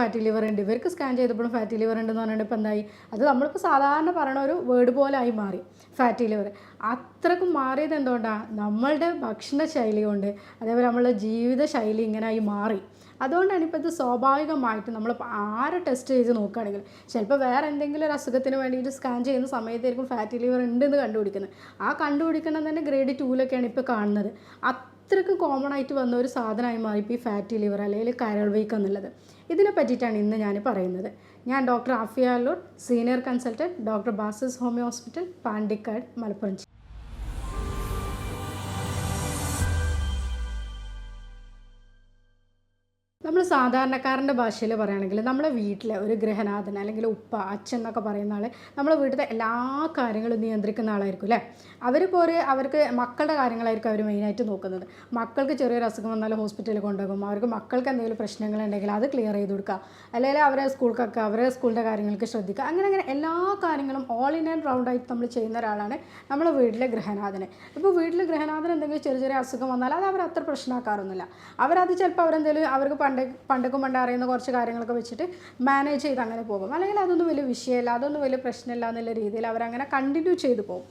Fatty liver ഉണ്ട്, ഇവർക്ക് scan ചെയ്തപ്പോഴും ഫാറ്റി ലിവർ ഉണ്ടെന്ന് പറഞ്ഞിട്ട് ഇപ്പോൾ എന്തായി, അത് നമ്മളിപ്പോൾ സാധാരണ പറയണ ഒരു വേർഡ് പോലെ ആയി മാറി ഫാറ്റി ലിവർ. അത്രക്കും മാറിയത് എന്തുകൊണ്ടാണ്? നമ്മളുടെ ഭക്ഷണശൈലി കൊണ്ട്, അതേപോലെ നമ്മളുടെ ജീവിതശൈലി ഇങ്ങനെ ആയി മാറി. അതുകൊണ്ടാണ് ഇപ്പോൾ ഇത് സ്വാഭാവികമായിട്ട് നമ്മളിപ്പോൾ ആരെ ടെസ്റ്റ് ചെയ്ത് നോക്കുകയാണെങ്കിൽ ചിലപ്പോൾ വേറെ എന്തെങ്കിലും ഒരു അസുഖത്തിന് വേണ്ടിയിട്ട് സ്കാൻ ചെയ്യുന്ന സമയത്തായിരിക്കും ഫാറ്റി ലിവർ ഉണ്ടെന്ന് കണ്ടുപിടിക്കുന്നത്. ആ കണ്ടുപിടിക്കണം തന്നെ ഗ്രേഡ് 2-ലൊക്കെയാണ് ഇപ്പോൾ കാണുന്നത്. അത്രയ്ക്ക് കോമൺ ആയിട്ട് വന്ന ഒരു സാധനമായി മാറി ഇപ്പോൾ ഈ ഫാറ്റി ലിവർ അല്ലെങ്കിൽ കരൾ വീക്കം എന്നുള്ളത്. ഇതിനെ പറ്റിയിട്ടാണ് ഇന്ന് ഞാൻ പറയുന്നത്. ഞാൻ doctor Afiya Allur, senior consultant, doctor Basis homeo hospital, Pandikkad, Malappuram. നമ്മൾ സാധാരണക്കാരൻ്റെ ഭാഷയിൽ പറയുകയാണെങ്കിൽ നമ്മളെ വീട്ടിലെ ഒരു ഗൃഹനാഥൻ അല്ലെങ്കിൽ ഉപ്പ, അച്ഛൻ എന്നൊക്കെ പറയുന്ന ആൾ നമ്മളെ വീട്ടിലെ എല്ലാ കാര്യങ്ങളും നിയന്ത്രിക്കുന്ന ആളായിരിക്കും അല്ലേ. അവർക്ക് മക്കളുടെ കാര്യങ്ങളായിരിക്കും അവർ മെയിനായിട്ട് നോക്കുന്നത്. മക്കൾക്ക് ചെറിയൊരു അസുഖം വന്നാൽ ഹോസ്പിറ്റലിൽ കൊണ്ടുപോകും, അവർക്ക് മക്കൾക്ക് എന്തെങ്കിലും പ്രശ്നങ്ങളുണ്ടെങ്കിൽ അത് ക്ലിയർ ചെയ്ത് കൊടുക്കുക, അല്ലെങ്കിൽ അവരെ സ്കൂളിൻ്റെ കാര്യങ്ങൾക്ക് ശ്രദ്ധിക്കുക. അങ്ങനെ എല്ലാ കാര്യങ്ങളും ഓൾ ഇൻ ആൻഡ് റൗണ്ടായിട്ട് നമ്മൾ ചെയ്യുന്ന ഒരാളാണ് നമ്മളെ വീട്ടിലെ ഗൃഹനാഥന്. ഇപ്പോൾ വീട്ടിലെ ഗൃഹനാഥൻ എന്തെങ്കിലും ചെറിയ അസുഖം വന്നാൽ അത് അവർ അത്ര പ്രശ്നമാക്കാറൊന്നുമില്ല. അവരത് ചിലപ്പോൾ അവർക്ക് പണ്ടേ അറിയുന്ന കുറച്ച് കാര്യങ്ങളൊക്കെ വെച്ചിട്ട് മാനേജ് ചെയ്ത് അങ്ങനെ പോകും, അല്ലെങ്കിൽ അതൊന്നും വലിയ വിഷയമല്ല, അതൊന്നും വലിയ പ്രശ്നമില്ല എന്നുള്ള രീതിയിൽ അവരങ്ങനെ കണ്ടിന്യൂ ചെയ്തു പോകും.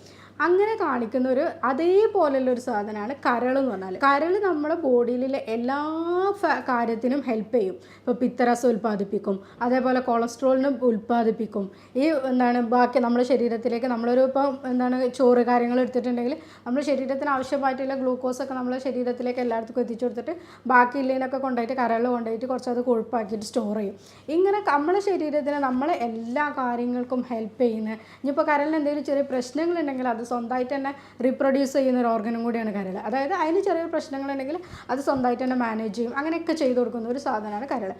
അങ്ങനെ കാണിക്കുന്ന ഒരു അതേപോലെയുള്ള ഒരു സാധനമാണ് കരൾ എന്ന് പറഞ്ഞാൽ. കരൾ നമ്മുടെ ബോഡിയിലെ എല്ലാ കാര്യത്തിനും ഹെൽപ്പ് ചെയ്യും. ഇപ്പോൾ പിത്തരസം ഉൽപ്പാദിപ്പിക്കും, അതേപോലെ കൊളസ്ട്രോളിനും ഉൽപ്പാദിപ്പിക്കും. ബാക്കി നമ്മുടെ ശരീരത്തിലേക്ക് ചോറ് കാര്യങ്ങൾ എടുത്തിട്ടുണ്ടെങ്കിൽ നമ്മുടെ ശരീരത്തിന് ആവശ്യമായിട്ടുള്ള ഗ്ലൂക്കോസൊക്കെ നമ്മുടെ ശരീരത്തിലേക്ക് എല്ലായിടത്തും എത്തിച്ചു കൊടുത്തിട്ട് ബാക്കിയുള്ളതിനൊക്കെ കൊണ്ടുപോയിട്ട് കരളിൽ കൊണ്ടുപോയിട്ട് കുറച്ചത് കൊഴുപ്പാക്കിയിട്ട് സ്റ്റോർ ചെയ്യും. ഇങ്ങനെ നമ്മുടെ ശരീരത്തിന് നമ്മളെ എല്ലാ കാര്യങ്ങൾക്കും ഹെൽപ്പ് ചെയ്യുന്ന, ഇനിയിപ്പോൾ കരളിന് എന്തെങ്കിലും ചെറിയ പ്രശ്നങ്ങളുണ്ടെങ്കിൽ അത് സ്വന്തമായിട്ട് തന്നെ റീപ്രൊഡ്യൂസ് ചെയ്യുന്ന ഒരു ഓർഗനും കൂടിയാണ് കരൾ. അതായത് അതിന് ചെറിയ പ്രശ്നങ്ങളുണ്ടെങ്കിൽ അത് സ്വന്തമായിട്ട് തന്നെ മാനേജ് ചെയ്യും. അങ്ങനെയൊക്കെ ചെയ്തു കൊടുക്കുന്ന ഒരു സാധനമാണ് കരൾ.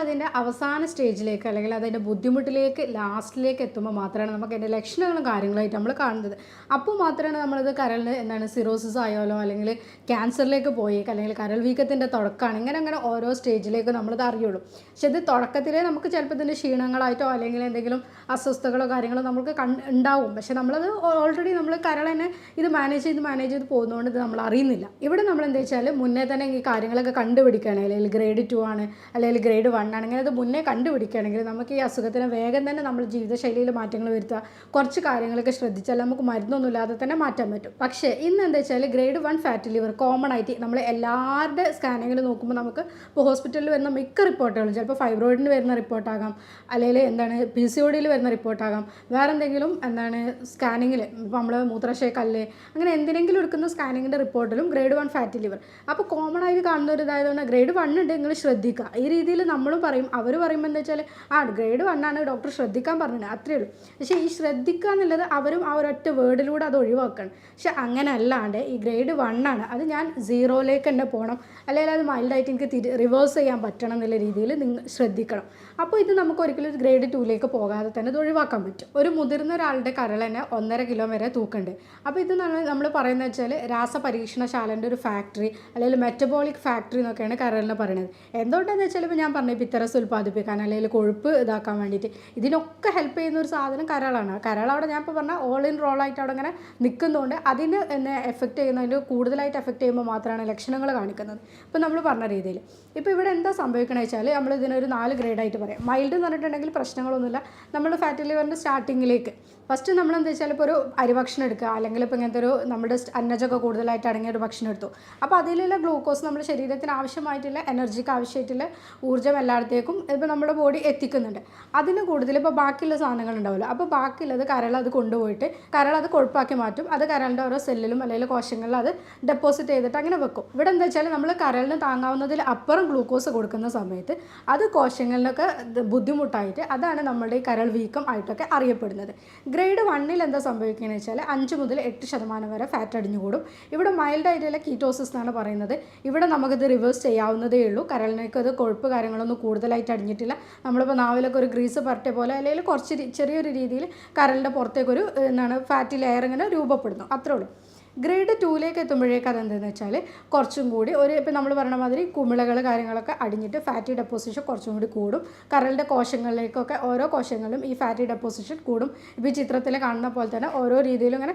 അതിൻ്റെ അവസാന സ്റ്റേജിലേക്ക് അല്ലെങ്കിൽ അതിൻ്റെ ബുദ്ധിമുട്ടിലേക്ക് ലാസ്റ്റിലേക്ക് എത്തുമ്പോൾ മാത്രമാണ് നമുക്ക് അതിൻ്റെ ലക്ഷണങ്ങളും കാര്യങ്ങളായിട്ട് നമ്മൾ കാണുന്നത്. അപ്പോൾ മാത്രമാണ് നമ്മളിത് കരളിന് സിറോസിസ് ആയാലോ അല്ലെങ്കിൽ ക്യാൻസറിലേക്ക് പോയി അല്ലെങ്കിൽ കരൾ വീക്കത്തിൻ്റെ തുടക്കമാണ്, ഇങ്ങനെ ഓരോ സ്റ്റേജിലേക്ക് നമ്മളിത് അറിയുള്ളൂ. പക്ഷെ ഇത് തുടക്കത്തിലേ നമുക്ക് ചിലപ്പോൾ ഇതിൻ്റെ ക്ഷീണങ്ങളായിട്ടോ അല്ലെങ്കിൽ എന്തെങ്കിലും അസ്വസ്ഥതകളോ കാര്യങ്ങളോ നമുക്ക് ഉണ്ടാവും. പക്ഷെ നമ്മളത് ഓൾറെഡി നമ്മൾ കരൾ തന്നെ ഇത് മാനേജ് ചെയ്ത് പോകുന്നതുകൊണ്ട് ഇത് നമ്മൾ അറിയുന്നില്ല. ഇവിടെ നമ്മൾ എന്താ വെച്ചാൽ മുന്നേ തന്നെ ഈ കാര്യങ്ങളൊക്കെ കണ്ടുപിടിക്കുകയാണെങ്കിൽ, അല്ലെങ്കിൽ ഗ്രേഡ് 2 ആണ് അല്ലെങ്കിൽ ഗ്രേഡ് 1 ആണ്, അങ്ങനെ അത് മുന്നേ കണ്ടുപിടിക്കുകയാണെങ്കിൽ നമുക്ക് ഈ അസുഖത്തിന് വേഗം തന്നെ നമ്മൾ ജീവിതശൈലിയിൽ മാറ്റങ്ങൾ വരുത്തുക, കുറച്ച് കാര്യങ്ങളൊക്കെ ശ്രദ്ധിച്ചാൽ നമുക്ക് മരുന്നൊന്നുമില്ലാതെ തന്നെ മാറ്റാൻ പറ്റും. പക്ഷേ ഇന്ന് എന്താ വെച്ചാൽ ഗ്രേഡ് 1 ഫാറ്റി ലിവർ കോമൺ ആയിട്ട് നമ്മൾ എല്ലാവരുടെ സ്കാനിങ്ങിൽ നോക്കുമ്പോൾ നമുക്ക് ഇപ്പോൾ ഹോസ്പിറ്റലിൽ വരുന്ന മിക്ക റിപ്പോർട്ടുകളും ചിലപ്പോൾ ഫൈബ്രോയിഡിന് വരുന്ന റിപ്പോർട്ടാകാം, അല്ലെങ്കിൽ PCODയിൽ വരുന്ന റിപ്പോർട്ടാകാം, വേറെ എന്തെങ്കിലും സ്കാനിങ്ങിൽ ഇപ്പോൾ നമ്മൾ മൂത്രശയക്കല്ല് അങ്ങനെ എന്തിനെങ്കിലും എടുക്കുന്ന സ്കാനിങ്ങിൻ്റെ റിപ്പോർട്ടിലും ഗ്രേഡ് 1 ഫാറ്റി ലിവർ. അപ്പോൾ കോമൺ ആയിട്ട് കാണുന്ന ഒരു ഇതായതുകൊണ്ട് ഗ്രേഡ് 1 ഉണ്ട്, നിങ്ങൾ ശ്രദ്ധിക്കുക. ഈ രീതിയിൽ നമ്മളും പറയും. അവർ പറയുമ്പോൾ എന്താ വെച്ചാൽ ഗ്രേഡ് 1 ആണ് ഡോക്ടർ ശ്രദ്ധിക്കാൻ പറഞ്ഞത്, അത്രയേ ഉള്ളൂ. പക്ഷേ ഈ ശ്രദ്ധിക്കുക എന്നുള്ളത് അവരും ആ ഒരൊറ്റ വേർഡിലൂടെ അത് ഒഴിവാക്കണം. പക്ഷെ അങ്ങനെ അല്ലാണ്ട് ഈ ഗ്രേഡ് 1 ആണ്, അത് ഞാൻ 0ലേക്ക് തന്നെ പോകണം, അല്ലെങ്കിൽ അത് മൈൽഡായിട്ട് എനിക്ക് റിവേഴ്സ് ചെയ്യാൻ പറ്റണം എന്നുള്ള രീതിയിൽ നിങ്ങൾ ശ്രദ്ധിക്കണം. അപ്പോൾ ഇത് നമുക്ക് ഒരിക്കലും ഗ്രേഡ് 2ലേക്ക് പോകാതെ തന്നെ ഇത് ഒഴിവാക്കാൻ പറ്റും. ഒരു മുതിർന്ന ഒരാളുടെ കരൾ തന്നെ 1.5 കിലോ വരെ തൂക്കമുണ്ട്. അപ്പോൾ ഇത് നമ്മൾ പറയുന്നത് വെച്ചാൽ രാസപരീക്ഷണശാലൻ്റെ ഒരു ഫാക്ടറി അല്ലെങ്കിൽ മെറ്റബോളിക് ഫാക്ടറി എന്നൊക്കെയാണ് കരളിനെ പറയുന്നത്. എന്തുകൊണ്ടാണെന്ന് വെച്ചാൽ ഇപ്പോൾ ഞാൻ പറഞ്ഞു പിത്തരസ് ഉൽപ്പാദിപ്പിക്കാൻ അല്ലെങ്കിൽ കൊഴുപ്പ് ഇതാക്കാൻ വേണ്ടിയിട്ട് ഇതിനൊക്കെ ഹെൽപ്പ് ചെയ്യുന്ന ഒരു സാധനം കരളാണ്. കരൾ അവിടെ ഞാൻ ഇപ്പോൾ പറഞ്ഞാൽ ഓൾ ഇൻ റോളായിട്ട് അവിടെ ഇങ്ങനെ നിൽക്കുന്നതുകൊണ്ട് അതിന് എഫക്റ്റ് ചെയ്യുന്നതിന് കൂടുതലായിട്ട് എഫക്റ്റ് ചെയ്യുമ്പോൾ മാത്രമാണ് ലക്ഷണങ്ങൾ കാണിക്കുന്നത്. ഇപ്പോൾ നമ്മൾ പറഞ്ഞ രീതിയിൽ ഇപ്പോൾ ഇവിടെ എന്താ സംഭവിക്കണമെന്ന് വെച്ചാൽ നമ്മൾ ഇതിനൊരു 4 ഗ്രേഡായിട്ട് പറയാം. മൈൽഡ് എന്ന് പറഞ്ഞിട്ടുണ്ടെങ്കിൽ പ്രശ്നങ്ങളൊന്നുമില്ല. നമ്മൾ ഫാറ്റി ലിവറിൻ്റെ സ്റ്റാർട്ടിങ്ങിലേക്ക് ഫസ്റ്റ് നമ്മൾ എന്താ വെച്ചാൽ ഇപ്പോൾ ഒരു അരിഭക്ഷണം എടുക്കുക, അല്ലെങ്കിൽ ഇപ്പോൾ ഇങ്ങനത്തെ ഒരു നമ്മുടെ അന്നജമൊക്കെ കൂടുതലായിട്ട് അടങ്ങിയ ഒരു ഭക്ഷണം എടുത്തു. അപ്പോൾ അതിലുള്ള ഗ്ലൂക്കോസ് നമ്മുടെ ശരീരത്തിന് ആവശ്യമായിട്ടുള്ള എനർജിക്ക് ആവശ്യമായിട്ടുള്ള ഊർജ്ജം എല്ലായിടത്തേക്കും ഇപ്പോൾ നമ്മുടെ ബോഡി എത്തിക്കുന്നുണ്ട്. അതിന് കൂടുതൽ ഇപ്പോൾ ബാക്കിയുള്ള സാധനങ്ങൾ ഉണ്ടാവില്ല. അപ്പോൾ ബാക്കിയുള്ളത് കരൾ അത് കൊണ്ടുപോയിട്ട് അത് കൊഴുപ്പാക്കി മാറ്റും. അത് കരളിൻ്റെ ഓരോ സെല്ലിലും അല്ലെങ്കിൽ കോശങ്ങളിലും അത് ഡെപ്പോസിറ്റ് ചെയ്തിട്ട് അങ്ങനെ വെക്കും. ഇവിടെ എന്താ വെച്ചാൽ നമ്മൾ കരളിന് താങ്ങാവുന്നതിൽ അപ്പുറം ഗ്ലൂക്കോസ് കൊടുക്കുന്ന സമയത്ത് അത് കോശങ്ങളിലൊക്കെ ബുദ്ധിമുട്ടായിട്ട് അതാണ് നമ്മുടെ ഈ കരൾ വീക്കം ആയിട്ടൊക്കെ അറിയപ്പെടുന്നത്. ഗ്രേഡ് 1 എന്താ സംഭവിക്കുകയെന്ന് വെച്ചാൽ 5 മുതൽ 8% വരെ ഫാറ്റ് അടിഞ്ഞുകൂടും. ഇവിടെ മൈൽഡ് ആയിട്ടുള്ള കീറ്റോസിസ് എന്നാണ് പറയുന്നത്. ഇവിടെ നമുക്കിത് റിവേഴ്സ് ചെയ്യാവുന്നതേ ഉള്ളൂ. കരളിനേക്ക് അത് കൊഴുപ്പ് കാര്യങ്ങളൊന്നും കൂടുതലായിട്ട് അടിഞ്ഞിട്ടില്ല. നമ്മളിപ്പോൾ നാവിലൊക്കെ ഒരു ഗ്രീസ് പരട്ടെ പോലെ അല്ലെങ്കിൽ കുറച്ച് ചെറിയൊരു രീതിയിൽ കരളിൻ്റെ പുറത്തേക്കൊരു ഫാറ്റി ലെയർ ഇങ്ങനെ രൂപപ്പെടുന്നു, അത്രേ ഉള്ളൂ. ഗ്രേഡ് 2ലേക്ക് എത്തുമ്പോഴേക്ക് അതെന്താണെന്ന് വെച്ചാൽ കുറച്ചും കൂടി ഒരു ഇപ്പം നമ്മൾ പറഞ്ഞ മാതിരി കുമിളകൾ കാര്യങ്ങളൊക്കെ അടിഞ്ഞിട്ട് ഫാറ്റി ഡെപ്പോസിഷൻ കുറച്ചും കൂടി കൂടും. കരളിൻ്റെ കോശങ്ങളിലേക്കൊക്കെ ഓരോ കോശങ്ങളിലും ഈ ഫാറ്റി ഡെപ്പോസിഷൻ കൂടും. ഇപ്പോൾ ഈ ചിത്രത്തിൽ കാണുന്ന പോലെ തന്നെ ഓരോ രീതിയിലും ഇങ്ങനെ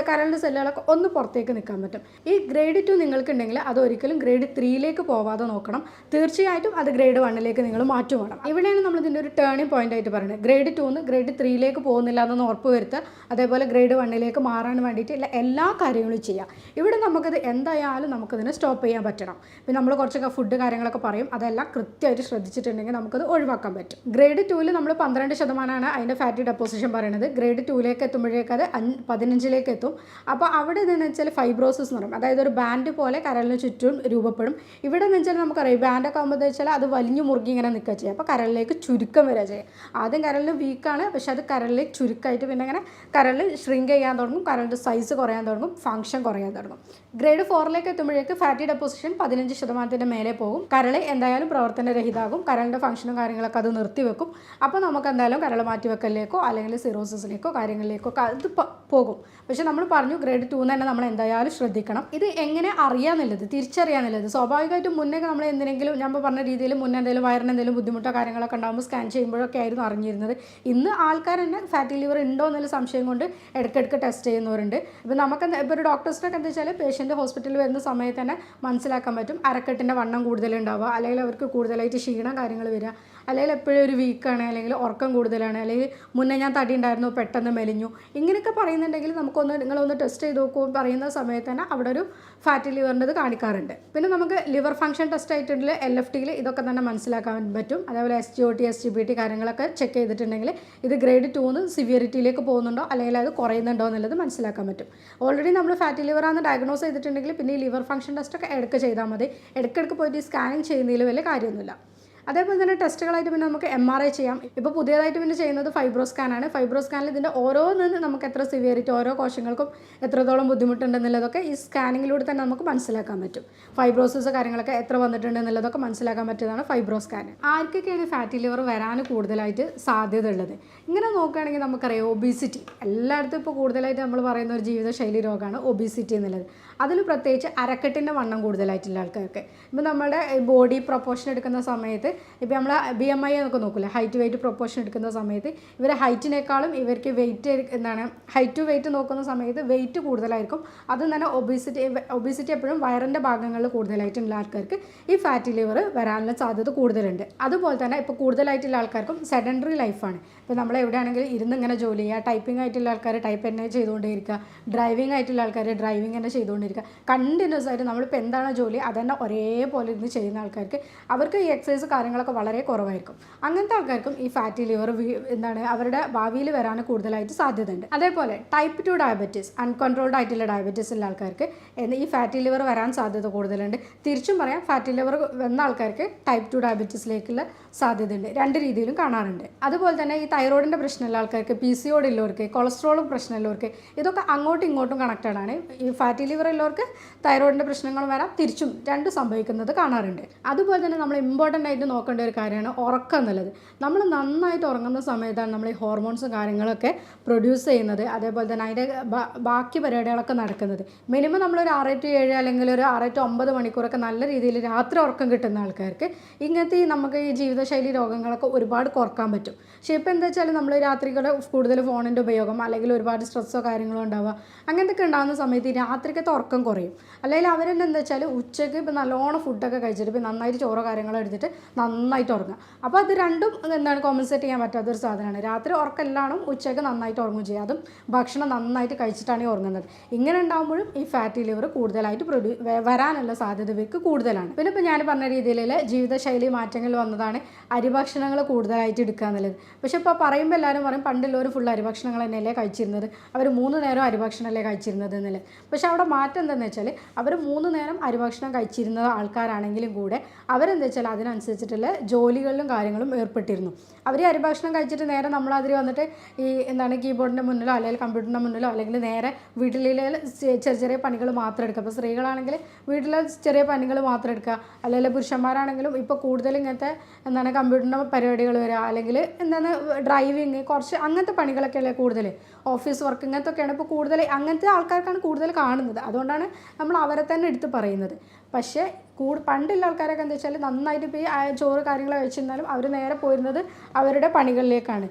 കരളിൻ്റെ സെല്ലുകളൊക്കെ ഒന്ന് പുറത്തേക്ക് നിൽക്കാൻ പറ്റും. ഈ ഗ്രേഡ് 2 നിങ്ങൾക്കുണ്ടെങ്കിൽ അത് ഒരിക്കലും ഗ്രേഡ് 3ലേക്ക് പോവാതെ നോക്കണം. തീർച്ചയായിട്ടും അത് ഗ്രേഡ് 1ലേക്ക് നിങ്ങൾ മാറ്റും വേണം. ഇവിടെയാണ് നമ്മൾ ഇതിൻ്റെ ഒരു ടേണിംഗ് പോയിന്റ് ആയിട്ട് പറയുന്നത്. ഗ്രേഡ് 2 ഗ്രേഡ് 3ലേക്ക് പോകുന്നില്ല എന്നൊന്ന് ഉറപ്പ് വരുത്തുക. അതേപോലെ ഗ്രേഡ് 1ലേക്ക് മാറാൻ വേണ്ടിയിട്ട് എല്ലാ കാര്യങ്ങളും ചെയ്യാം. ഇവിടെ നമുക്കത് എന്തായാലും നമുക്കതിനെ സ്റ്റോപ്പ് ചെയ്യാൻ പറ്റണം. പിന്നെ നമ്മൾ കുറച്ചൊക്കെ ഫുഡ് കാര്യങ്ങളൊക്കെ പറയും, അതെല്ലാം കൃത്യമായിട്ട് ശ്രദ്ധിച്ചിട്ടുണ്ടെങ്കിൽ നമുക്കത് ഒഴിവാക്കാൻ പറ്റും. ഗ്രേഡ് 2 നമ്മൾ 12% അതിൻ്റെ ഫാറ്റി ഡെപ്പോസിഷൻ പറയുന്നത്. ഗ്രേഡ് 2ലേക്ക് എത്തുമ്പോഴേക്ക് അത് 15ലേക്ക് എത്തും. അപ്പോൾ അവിടെ നിന്ന് വെച്ചാൽ ഫൈബ്രോസിസ് എന്ന് പറയും. അതായത് ഒരു ബാൻഡ് പോലെ കരളിന് ചുറ്റും രൂപപ്പെടും. ഇവിടെ എന്ന് വെച്ചാൽ നമുക്കറിയാം ബാൻഡൊക്കെ ആകുമ്പോൾ വെച്ചാൽ അത് വലിഞ്ഞു മുറുകി ഇങ്ങനെ നിൽക്കുക ചെയ്യുക. അപ്പോൾ കരളിലേക്ക് ചുരുക്കം വരിക ചെയ്യുക. ആദ്യം കരളിൽ വീക്കാണ്, പക്ഷെ അത് കരളിലേക്ക് ചുരുക്കമായിട്ട് പിന്നെ ഇങ്ങനെ കരളിൽ ഷ്രിങ്ക് ചെയ്യാൻ തുടങ്ങും, കരളിൻ്റെ സൈസ് കുറയാൻ തുടങ്ങും, ഫംഗ്ഷൻ കുറയാൻ തുടങ്ങും. ഗ്രേഡ് 4ലേക്ക് എത്തുമ്പോഴേക്ക് ഫാറ്റി ഡെപ്പോസിഷൻ 15% മേലെ പോകും. കരൾ എന്തായാലും പ്രവർത്തനരഹിതമാകും. കരളിൻ്റെ ഫംഗ്ഷനും കാര്യങ്ങളൊക്കെ അത് നിർത്തിവെക്കും. അപ്പോൾ നമുക്ക് എന്തായാലും കരൾ മാറ്റിവെക്കലിലേക്കോ അല്ലെങ്കിൽ സിറോസിസിലേക്കോ കാര്യങ്ങളിലേക്കോ അത് പോകും. പക്ഷെ നമ്മൾ പറഞ്ഞു ഗ്രേഡ് 2 തന്നെ നമ്മൾ എന്തായാലും ശ്രദ്ധിക്കണം. ഇത് എങ്ങനെ അറിയാമെന്നുള്ളത്, തിരിച്ചറിയാമെന്നുള്ളത് സ്വാഭാവികമായിട്ടും മുന്നേ നമ്മൾ എന്തിനെങ്കിലും ഞാൻ പറഞ്ഞ രീതിയിൽ മുന്നേ എന്തെങ്കിലും വയറിന് എന്തെങ്കിലും ബുദ്ധിമുട്ടോ കാര്യങ്ങളൊക്കെ ഉണ്ടാകുമ്പോൾ സ്കാൻ ചെയ്യുമ്പോഴൊക്കെ ആയിരുന്നു അറിഞ്ഞിരുന്നത്. ഇന്ന് ആൾക്കാർ തന്നെ ഫാറ്റി ലിവർ ഉണ്ടോ എന്നുള്ള സംശയം കൊണ്ട് ഇടയ്ക്കിടയ്ക്ക് ടെസ്റ്റ് ചെയ്യുന്നവരുണ്ട്. ഇപ്പോൾ നമുക്ക് ഇപ്പോൾ ഒരു ഡോക്ടേഴ്സിനൊക്കെ എന്താ വെച്ചാൽ പേഷ്യൻ്റ് ഹോസ്പിറ്റലിൽ വരുന്ന സമയത്ത് തന്നെ മനസ്സിലാക്കാൻ പറ്റും. അരക്കെട്ടിൻ്റെ വണ്ണം കൂടുതലുണ്ടാവുക, അല്ലെങ്കിൽ അവർക്ക് കൂടുതലായിട്ട് ക്ഷീണം കാര്യങ്ങൾ വരിക, അല്ലെങ്കിൽ എപ്പോഴും ഒരു വീക്കാണ്, അല്ലെങ്കിൽ ഉറക്കം കൂടുതലാണ്, അല്ലെങ്കിൽ മുന്നേ ഞാൻ തടി ഉണ്ടായിരുന്നു പെട്ടെന്ന് മെലിഞ്ഞു, ഇങ്ങനെയൊക്കെ പറയുന്നുണ്ടെങ്കിൽ നിങ്ങളൊന്ന് ടെസ്റ്റ് ചെയ്ത് നോക്കുമ്പോൾ പറയുന്ന സമയത്ത് തന്നെ അവിടെ ഒരു ഫാറ്റി ലിവറിൻ്റെ കാണിക്കാറുണ്ട്. പിന്നെ നമുക്ക് ലിവർ ഫംഗ്ഷൻ ടെസ്റ്റ് ആയിട്ടുണ്ടെങ്കിൽ LFTയിൽ ഇതൊക്കെ തന്നെ മനസ്സിലാക്കാൻ പറ്റും. അതേപോലെ SGOT SGPT കാര്യങ്ങളൊക്കെ ചെക്ക് ചെയ്തിട്ടുണ്ടെങ്കിൽ ഇത് ഗ്രേഡ് 2 സിവിയറിറ്റിയിലേക്ക് പോകുന്നുണ്ടോ അല്ലെങ്കിൽ അത് കുറയുന്നുണ്ടോ എന്നുള്ളത് മനസ്സിലാക്കാൻ പറ്റും. ഓൾറെഡി നമ്മൾ ഫാറ്റി ലിവറാണെന്ന് ഡയഗ്നോസ് ചെയ്തിട്ടുണ്ടെങ്കിൽ പിന്നെ ഈ ലിവർ ഫംഗ്ഷൻ ടെസ്റ്റൊക്കെ ഇടയ്ക്ക് ചെയ്താൽ മതി. ഇടയ്ക്കിടയ്ക്ക് പോയിട്ട് ഈ സ്കാനിങ് ചെയ്യുന്നതിൽ വലിയ കാര്യമൊന്നുമില്ല. അതേപോലെ തന്നെ ടെസ്റ്റുകളായിട്ട് പിന്നെ നമുക്ക് MRI ചെയ്യാം. ഇപ്പോൾ പുതിയതായിട്ട് പിന്നെ ചെയ്യുന്നത് ഫൈബ്രോസ്കാനാണ്. ഫൈബ്രോസ്കാനിൽ ഇതിൻ്റെ ഓരോന്നിനും നമുക്ക് എത്ര സിവിയറിറ്റി, ഓരോ കോശങ്ങൾക്കും എത്രത്തോളം ബുദ്ധിമുട്ടുണ്ടെന്നുള്ളതൊക്കെ ഈ സ്കാനിങ്ങിലൂടെ തന്നെ നമുക്ക് മനസ്സിലാക്കാൻ പറ്റും. ഫൈബ്രോസിസ് കാര്യങ്ങളൊക്കെ എത്ര വന്നിട്ടുണ്ടെന്നുള്ളതൊക്കെ മനസ്സിലാക്കാൻ പറ്റിയതാണ് ഫൈബ്രോസ്കാൻ. ആർക്കൊക്കെയാണ് ഫാറ്റി ലിവർ വരാൻ കൂടുതലായിട്ട് സാധ്യത ഉള്ളത്? ഇങ്ങനെ നോക്കുകയാണെങ്കിൽ നമുക്കറിയാം ഒബീസിറ്റി എല്ലായിടത്തും ഇപ്പോൾ കൂടുതലായിട്ട് നമ്മൾ പറയുന്ന ഒരു ജീവിതശൈലി രോഗമാണ് ഒബീസിറ്റി എന്നുള്ളത്. അതിൽ പ്രത്യേകിച്ച് അരക്കെട്ടിൻ്റെ വണ്ണം കൂടുതലായിട്ടുള്ള ആൾക്കാർക്ക് ഇപ്പോൾ നമ്മുടെ ബോഡി പ്രൊപ്പോർഷൻ എടുക്കുന്ന സമയത്ത് ഇപ്പോൾ നമ്മൾ BMI എന്നൊക്കെ നോക്കില്ല, ഹൈറ്റ് വെയിറ്റ് പ്രൊപ്പോർഷൻ എടുക്കുന്ന സമയത്ത് ഇവർ ഹൈറ്റിനേക്കാളും ഇവർക്ക് വെയിറ്റ് ഹൈറ്റ് ടു വെയിറ്റ് നോക്കുന്ന സമയത്ത് വെയിറ്റ് കൂടുതലായിരിക്കും. അതും തന്നെ ഒബീസിറ്റി എപ്പോഴും വയറിൻ്റെ ഭാഗങ്ങളിൽ കൂടുതലായിട്ടുള്ള ആൾക്കാർക്ക് ഈ ഫാറ്റി ലിവർ വരാനുള്ള സാധ്യത കൂടുതലുണ്ട്. അതുപോലെ തന്നെ ഇപ്പോൾ കൂടുതലായിട്ടുള്ള ആൾക്കാർക്കും സെഡൻഡറി ലൈഫാണ്. ഇപ്പോൾ നമ്മൾ എവിടെയാണെങ്കിലും ഇരുന്ന് ഇങ്ങനെ ജോലി ചെയ്യുക, ടൈപ്പിംഗ് ആയിട്ടുള്ള ആൾക്കാർ ടൈപ്പ് തന്നെ ചെയ്തുകൊണ്ടേയിരിക്കുക, ഡ്രൈവിംഗ് ആയിട്ടുള്ള ആൾക്കാർ ഡ്രൈവിംഗ് തന്നെ ചെയ്തുകൊണ്ടിരിക്കുക. കണ്ടിന്യൂസ് ആയിട്ട് നമ്മളിപ്പോൾ എന്താണ് ജോലി അതന്നെ ഒരേപോലെ ഇരുന്ന് ചെയ്യുന്ന ആൾക്കാർക്ക് അവർക്ക് ഈ എക്സസൈസ് കാര്യങ്ങളൊക്കെ വളരെ കുറവായിരിക്കും. അങ്ങനത്തെ ആൾക്കാർക്കും ഈ ഫാറ്റി ലിവർ അവരുടെ ഭാവിയിൽ വരാൻ കൂടുതലായിട്ട് സാധ്യതയുണ്ട്. അതേപോലെ ടൈപ്പ് 2 ഡയബറ്റീസ്, അൺകൺട്രോൾഡ് ആയിട്ടുള്ള ഡയബറ്റീസ് ഉള്ള ആൾക്കാർക്ക് ഈ ഫാറ്റി ലിവർ വരാൻ സാധ്യത കൂടുതലുണ്ട്. തിരിച്ചും പറയാം, ഫാറ്റി ലിവർ വന്ന ആൾക്കാർക്ക് ടൈപ്പ് 2 ഡയബറ്റീസിലേക്കുള്ള സാധ്യതയുണ്ട്. രണ്ട് രീതിയിലും കാണാറുണ്ട്. അതുപോലെ തന്നെ ഈ തൈറോയിഡിൻ്റെ പ്രശ്നമുള്ള ആൾക്കാർക്ക്, PCOD ഉള്ളവർക്ക്, കൊളസ്ട്രോളും പ്രശ്നമുള്ളവർക്ക് ഇതൊക്കെ അങ്ങോട്ടും ഇങ്ങോട്ടും കണക്റ്റഡ് ആണ്. ഈ ഫാറ്റി ലിവർ ഉള്ളവർക്ക് തൈറോയിഡിൻ്റെ പ്രശ്നങ്ങൾ വരാം, തിരിച്ചും രണ്ടും സംഭവിക്കുന്നത് കാണാറുണ്ട്. അതുപോലെ തന്നെ നമ്മൾ ഇമ്പോർട്ടൻ്റ് ആയിട്ട് നോക്കേണ്ട ഒരു കാര്യമാണ് ഉറക്കം എന്നുള്ളത്. നമ്മൾ നന്നായിട്ട് ഉറങ്ങുന്ന സമയത്താണ് നമ്മൾ ഈ ഹോർമോൺസും കാര്യങ്ങളൊക്കെ പ്രൊഡ്യൂസ് ചെയ്യുന്നത്. അതേപോലെ തന്നെ അതിൻ്റെ ബാക്കി പരിപാടികളൊക്കെ നടക്കുന്നത്. മിനിമം നമ്മളൊരു 6 to 7 അല്ലെങ്കിൽ ഒരു 6 to 9 മണിക്കൂറൊക്കെ നല്ല രീതിയിൽ രാത്രി ഉറക്കം കിട്ടുന്ന ആൾക്കാർക്ക് ഇങ്ങനത്തെ നമുക്ക് ഈ ജീവിതശൈലി രോഗങ്ങളൊക്കെ ഒരുപാട് കുറക്കാൻ പറ്റും. പക്ഷേ ഇപ്പോൾ എന്താ വെച്ചാൽ നമ്മൾ രാത്രികളെ കൂടുതൽ ഫോണിൻ്റെ ഉപയോഗം അല്ലെങ്കിൽ ഒരുപാട് സ്ട്രെസ്സോ കാര്യങ്ങളോ ഉണ്ടാവുക അങ്ങനത്തെയൊക്കെ ഉണ്ടാകുന്ന സമയത്ത് ഈ രാത്രിക്കത്തെ ഉറക്കം കുറയും. അല്ലെങ്കിൽ അവരെന്നെ എന്താ വെച്ചാൽ ഉച്ചയ്ക്ക് ഇപ്പോൾ നല്ലോണം ഫുഡൊക്കെ കഴിച്ചിട്ട് ഇപ്പോൾ നന്നായിട്ട് ചോറോ കാര്യങ്ങളോ എടുത്തിട്ട് നന്നായിട്ട് ഉറങ്ങുക. അപ്പോൾ അത് രണ്ടും കോമ്പൻസേറ്റ് ചെയ്യാൻ പറ്റാത്തൊരു സാധനമാണ്. രാത്രി ഉറക്കമെല്ലാം ഉച്ചയ്ക്ക് നന്നായിട്ട് ഉറങ്ങും ചെയ്യുക. അതും ഭക്ഷണം നന്നായിട്ട് കഴിച്ചിട്ടാണ് ഈ ഉറങ്ങുന്നത്. ഇങ്ങനെ ഉണ്ടാകുമ്പോഴും ഈ ഫാറ്റി ലിവർ കൂടുതലായിട്ട് വരാനുള്ള സാധ്യത ഇവർക്ക് കൂടുതലാണ്. പിന്നെ ഇപ്പോൾ ഞാൻ പറഞ്ഞ രീതിയിലുള്ള ജീവിതശൈലി മാറ്റങ്ങൾ വന്നതാണ് അരിഭക്ഷണങ്ങൾ കൂടുതലായിട്ട് എടുക്കുക എന്നുള്ളത്. പക്ഷേ ഇപ്പോൾ പറയുമ്പോൾ എല്ലാവരും പറയും പണ്ടുള്ളവർ ഫുൾ അരിഭക്ഷണങ്ങൾ തന്നെയല്ലേ കഴിച്ചിരുന്നത്, അവർ 3 നേരം അരിഭക്ഷണമല്ലേ കഴിച്ചിരുന്നത് എന്നുള്ളത്. പക്ഷേ അവിടെ മാറ്റം മറ്റെന്താണെന്ന് വെച്ചാൽ അവർ 3 നേരം അരിഭക്ഷണം കഴിച്ചിരുന്ന ആൾക്കാരാണെങ്കിലും കൂടെ അവരെന്താ വെച്ചാൽ അതിനനുസരിച്ചിട്ടുള്ള ജോലികളിലും കാര്യങ്ങളും ഏർപ്പെട്ടിരുന്നു. അവർ അരിഭക്ഷണം കഴിച്ചിട്ട് നേരെ നമ്മളതിൽ വന്നിട്ട് ഈ എന്താണ് കീബോർഡിൻ്റെ മുന്നിലോ അല്ലെങ്കിൽ കമ്പ്യൂട്ടറിൻ്റെ മുന്നിലോ അല്ലെങ്കിൽ നേരെ വീട്ടിലെ ചെറിയ ചെറിയ പണികൾ മാത്രം എടുക്കുക. അപ്പോൾ സ്ത്രീകളാണെങ്കിൽ വീട്ടിലെ ചെറിയ പണികൾ മാത്രം എടുക്കുക, അല്ലെങ്കിൽ പുരുഷന്മാരാണെങ്കിലും ഇപ്പോൾ കൂടുതൽ ഇങ്ങനത്തെ എന്താണ് കമ്പ്യൂട്ടറിൻ്റെ പരിപാടികൾ വരിക, അല്ലെങ്കിൽ എന്താണ് ഡ്രൈവിങ്, കുറച്ച് അങ്ങനത്തെ പണികളൊക്കെ അല്ലേ കൂടുതൽ, ഓഫീസ് വർക്ക് ഇങ്ങനത്തെയൊക്കെയാണ് ഇപ്പോൾ കൂടുതൽ, അങ്ങനത്തെ ആൾക്കാർക്കാണ് കൂടുതൽ കാണുന്നത്. അതുകൊണ്ടാണ് നമ്മൾ അവരെ തന്നെ എടുത്ത് പറയുന്നത്. പക്ഷേ പണ്ടുള്ള ആൾക്കാരൊക്കെ എന്താ വെച്ചാൽ നന്നായിട്ട് ഇപ്പോൾ ഈ ചോറ് കാര്യങ്ങൾ കഴിച്ചിരുന്നാലും അവർ നേരെ പോയിരുന്നത് അവരുടെ പണികളിലേക്കാണ്.